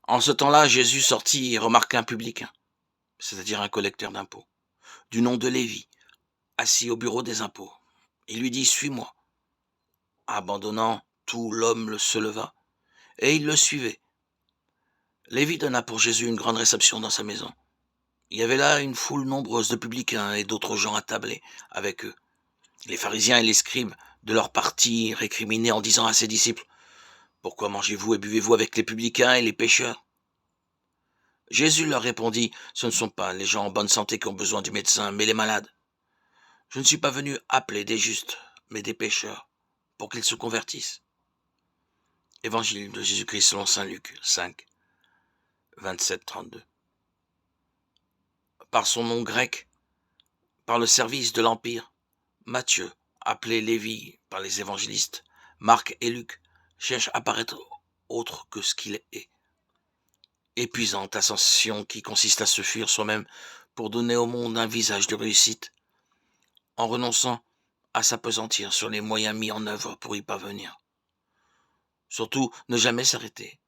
En ce temps-là, Jésus sortit et remarqua un publicain, c'est-à-dire un collecteur d'impôts, du nom de Lévi, assis au bureau des impôts. Il lui dit: Suis-moi. Abandonnant tout, l'homme se leva, et il le suivait. Lévi donna pour Jésus une grande réception dans sa maison. Il y avait là une foule nombreuse de publicains et d'autres gens attablés avec eux. Les pharisiens et les scribes de leur parti récriminaient en disant à ses disciples: Pourquoi mangez-vous et buvez-vous avec les publicains et les pécheurs? Jésus leur répondit: Ce ne sont pas les gens en bonne santé qui ont besoin du médecin, mais les malades. Je ne suis pas venu appeler des justes, mais des pécheurs, pour qu'ils se convertissent. Évangile de Jésus-Christ selon saint Luc 5, 27-32. Par son nom grec, par le service de l'Empire, Matthieu, appelé Lévi par les évangélistes, Marc et Luc, cherche à paraître autre que ce qu'il est. Épuisante ascension qui consiste à se fuir soi-même pour donner au monde un visage de réussite, en renonçant à s'appesantir sur les moyens mis en œuvre pour y parvenir. Surtout, ne jamais s'arrêter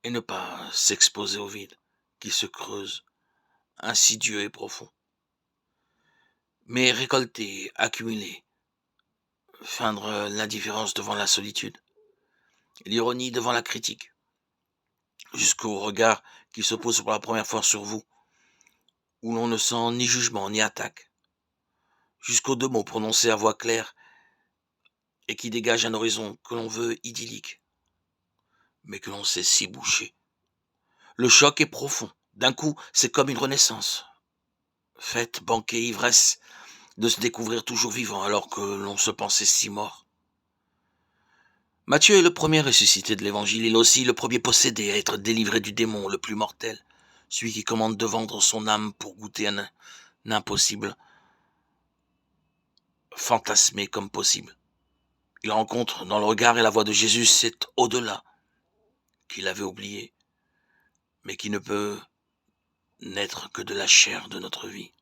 et ne pas s'exposer au vide qui se creuse, insidieux et profond. Mais récolter, accumuler, feindre l'indifférence devant la solitude, l'ironie devant la critique, jusqu'au regard qui se pose pour la première fois sur vous, où l'on ne sent ni jugement ni attaque, jusqu'aux deux mots prononcés à voix claire et qui dégagent un horizon que l'on veut idyllique, mais que l'on sait si bouché. Le choc est profond. D'un coup, c'est comme une renaissance. Fête, banquet, ivresse, de se découvrir toujours vivant alors que l'on se pensait si mort. Matthieu est le premier ressuscité de l'évangile, il est aussi le premier possédé à être délivré du démon le plus mortel, celui qui commande de vendre son âme pour goûter un impossible, fantasmé comme possible. Il rencontre dans le regard et la voix de Jésus cet au-delà qu'il avait oublié, mais qui ne peut naître que de la chair de notre vie.